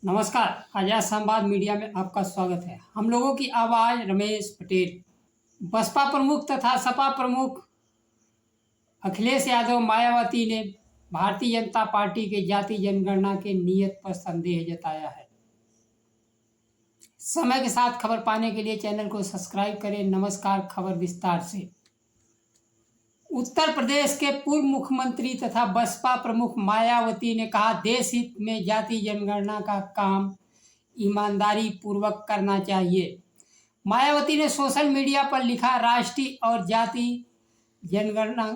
नमस्कार। आजाद संवाद मीडिया में आपका स्वागत है। हम लोगों की आवाज़ रमेश पटेल। बसपा प्रमुख तथा सपा प्रमुख अखिलेश यादव मायावती ने भारतीय जनता पार्टी के जाति जनगणना के नियत पर संदेह जताया है। समय के साथ खबर पाने के लिए चैनल को सब्सक्राइब करें। नमस्कार, खबर विस्तार से। उत्तर प्रदेश के पूर्व मुख्यमंत्री तथा बसपा प्रमुख मायावती ने कहा, देश हित में जाति जनगणना का काम ईमानदारी पूर्वक करना चाहिए। मायावती ने सोशल मीडिया पर लिखा, राष्ट्रीय और जाति जनगणना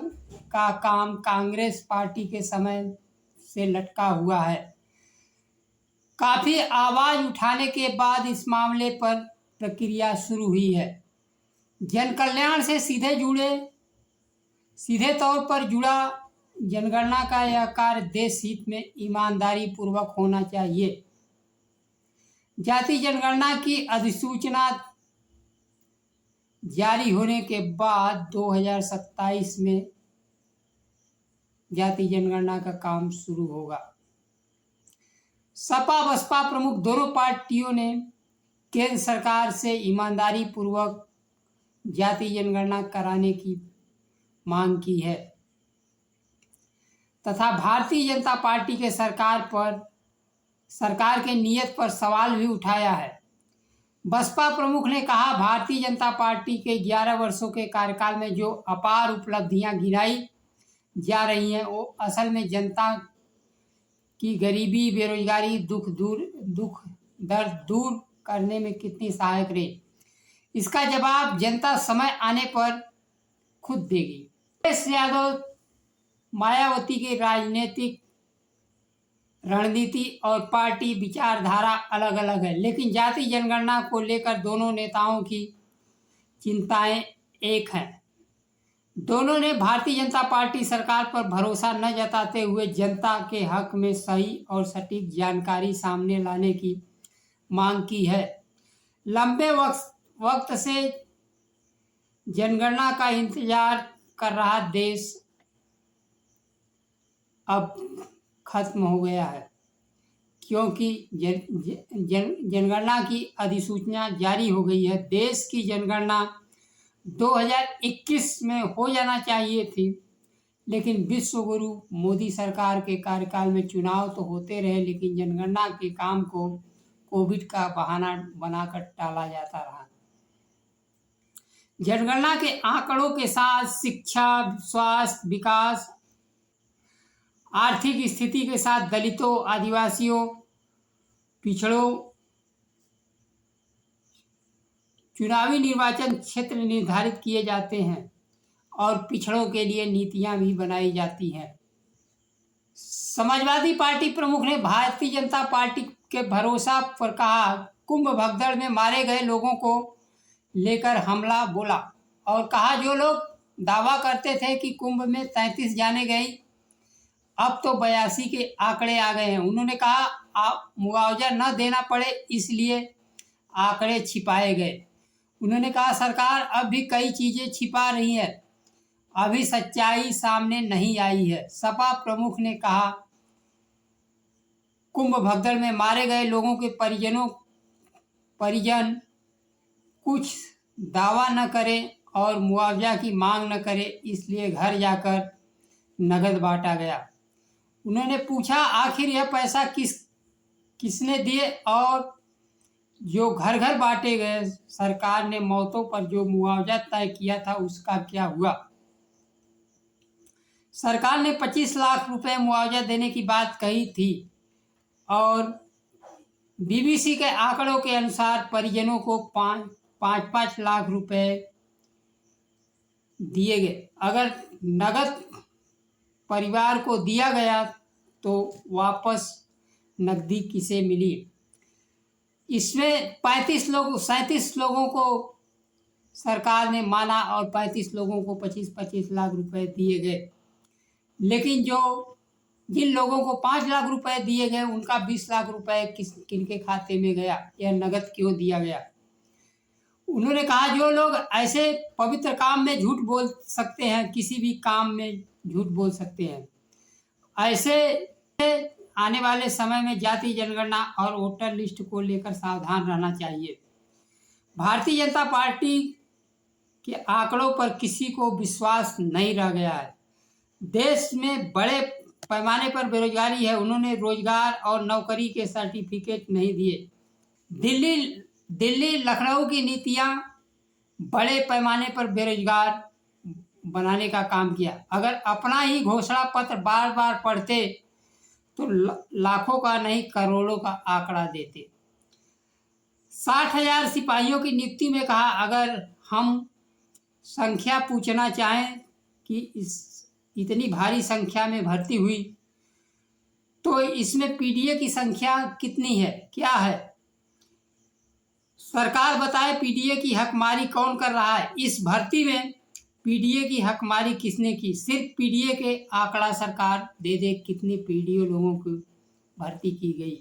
का काम कांग्रेस पार्टी के समय से लटका हुआ है। काफी आवाज उठाने के बाद इस मामले पर प्रक्रिया शुरू हुई है। जन कल्याण से सीधे तौर पर जुड़ा जनगणना का यह कार्य देश हित में ईमानदारी पूर्वक होना चाहिए। जाति जनगणना की अधिसूचना जारी होने के बाद 2027 में जाति जनगणना का काम शुरू होगा। सपा बसपा प्रमुख दोनों पार्टियों ने केंद्र सरकार से ईमानदारी पूर्वक जाति जनगणना कराने की मांग की है तथा भारतीय जनता पार्टी के सरकार के नियत पर सवाल भी उठाया है। बसपा प्रमुख ने कहा, भारतीय जनता पार्टी के 11 वर्षों के कार्यकाल में जो अपार उपलब्धियां गिनाई जा रही हैं वो असल में जनता की गरीबी, बेरोजगारी, दर्द दूर करने में कितनी सहायक रही, इसका जवाब जनता समय आने पर खुद देगी। अखिलेश यादव मायावती की राजनीतिक रणनीति और पार्टी विचारधारा अलग अलग है, लेकिन जाति जनगणना को लेकर दोनों नेताओं की चिंताएं एक हैं। दोनों ने भारतीय जनता पार्टी सरकार पर भरोसा न जताते हुए जनता के हक में सही और सटीक जानकारी सामने लाने की मांग की है। लंबे वक्त से जनगणना का इंतजार कर रहा देश अब खत्म हो गया है, क्योंकि जनगणना की अधिसूचना जारी हो गई है। देश की जनगणना 2021 में हो जाना चाहिए थी, लेकिन विश्व गुरु मोदी सरकार के कार्यकाल में चुनाव तो होते रहे, लेकिन जनगणना के काम को कोविड का बहाना बनाकर टाला जाता रहा। जनगणना के आंकड़ों के साथ शिक्षा, स्वास्थ्य, विकास, आर्थिक स्थिति के साथ दलितों, आदिवासियों, पिछड़ों, चुनावी निर्वाचन क्षेत्र निर्धारित किए जाते हैं और पिछड़ों के लिए नीतियां भी बनाई जाती हैं। समाजवादी पार्टी प्रमुख ने भारतीय जनता पार्टी के भरोसा पर कहा, कुंभ भगदड़ में मारे गए लोगों को लेकर हमला बोला और कहा, जो लोग दावा करते थे कि कुंभ में 33 जाने गई, अब तो 82 के आंकड़े आ गए हैं। उन्होंने कहा, आप मुआवजा न देना पड़े इसलिए आंकड़े छिपाए गए। उन्होंने कहा, सरकार अब भी कई चीजें छिपा रही है, अभी सच्चाई सामने नहीं आई है। सपा प्रमुख ने कहा, कुंभ भगदड़ में मारे गए लोगों के परिजन कुछ दावा न करें और मुआवजा की मांग न करें, इसलिए घर जाकर नगद बांटा गया। उन्होंने पूछा, आखिर यह पैसा किसने दिए और जो घर घर बांटे गए, सरकार ने मौतों पर जो मुआवजा तय किया था उसका क्या हुआ? सरकार ने 25 लाख रुपए मुआवजा देने की बात कही थी और बीबीसी के आंकड़ों के अनुसार परिजनों को 5 लाख रुपए दिए गए। अगर नगद परिवार को दिया गया तो वापस नकदी किसे मिली? इसमें 37 लोगों को सरकार ने माना और 35 लोगों को 25-25 लाख रुपए दिए गए, लेकिन जिन लोगों को 5 लाख रुपए दिए गए उनका 20 लाख रुपए किनके खाते में गया? यह नगद क्यों दिया गया? उन्होंने कहा, जो लोग ऐसे पवित्र काम में झूठ बोल सकते हैं, किसी भी काम में झूठ बोल सकते हैं, ऐसे आने वाले समय में जाति जनगणना और वोटर लिस्ट को लेकर सावधान रहना चाहिए। भारतीय जनता पार्टी के आंकड़ों पर किसी को विश्वास नहीं रह गया है। देश में बड़े पैमाने पर बेरोजगारी है। उन्होंने रोजगार और नौकरी के सर्टिफिकेट नहीं दिए। दिल्ली लखनऊ की नीतियां बड़े पैमाने पर बेरोजगार बनाने का काम किया। अगर अपना ही घोषणा पत्र बार बार पढ़ते तो लाखों का नहीं करोड़ों का आंकड़ा देते। 60,000 सिपाहियों की नियुक्ति में कहा, अगर हम संख्या पूछना चाहें कि इतनी भारी संख्या में भर्ती हुई तो इसमें पीडीए की संख्या कितनी है, क्या है? सरकार बताए पीडीए की हकमारी कौन कर रहा है। इस भर्ती में पीडीए की हकमारी किसने की? सिर्फ पीडीए के आंकड़ा सरकार दे दे कितनी पीडीए लोगों की भर्ती की गई।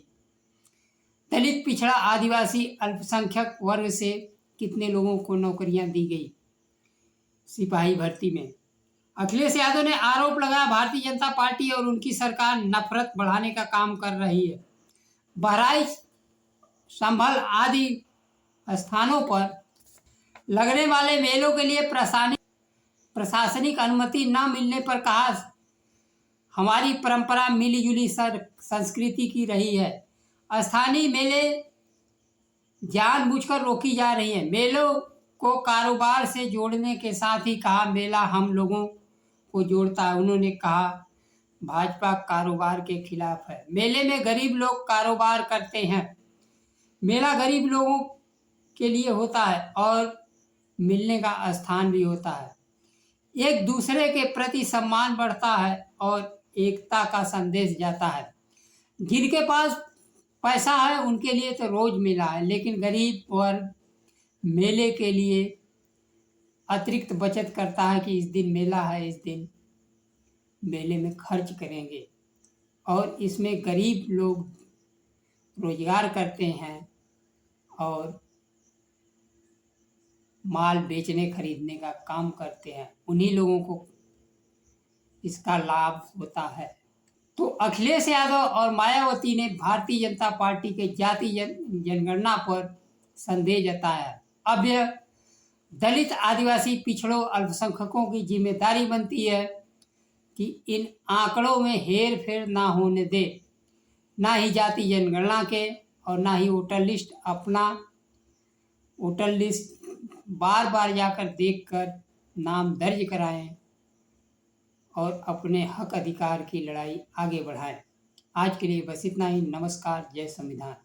दलित, पिछड़ा, आदिवासी, अल्पसंख्यक वर्ग से कितने लोगों को नौकरियां दी गई सिपाही भर्ती में। अखिलेश यादव ने आरोप लगाया भारतीय जनता पार्टी और उनकी सरकार नफरत बढ़ाने का काम कर रही है। बहराइच, संभल आदि स्थानों पर लगने वाले मेलों के लिए प्रशासनिक अनुमति न मिलने पर कहा, हमारी परंपरा मिलीजुली संस्कृति की रही है। स्थानीय मेले जानबूझकर रोकी जा रही है। मेलों को कारोबार से जोड़ने के साथ ही कहा, मेला हम लोगों को जोड़ता है। उन्होंने कहा भाजपा कारोबार के खिलाफ है। मेले में गरीब लोग कारोबार करते हैं। मेला गरीब लोगों के लिए होता है और मिलने का स्थान भी होता है। एक दूसरे के प्रति सम्मान बढ़ता है और एकता का संदेश जाता है। जिनके पास पैसा है उनके लिए तो रोज मेला है, लेकिन गरीब वर्ग मेले के लिए अतिरिक्त बचत करता है कि इस दिन मेला है, इस दिन मेले में खर्च करेंगे। और इसमें गरीब लोग रोजगार करते हैं और माल बेचने खरीदने का काम करते हैं। उन्हीं लोगों को इसका लाभ होता है। तो अखिलेश यादव और मायावती ने भारतीय जनता पार्टी के जाति जनगणना पर संदेह जताया। अब यह दलित, आदिवासी, पिछड़ों, अल्पसंख्यकों की जिम्मेदारी बनती है कि इन आंकड़ों में हेर फेर ना होने दे। ना ही जाति जनगणना के और ना ही वोटर लिस्ट। अपना वोटर लिस्ट बार बार जाकर देखकर नाम दर्ज कराएं और अपने हक अधिकार की लड़ाई आगे बढ़ाएं। आज के लिए बस इतना ही। नमस्कार। जय संविधान।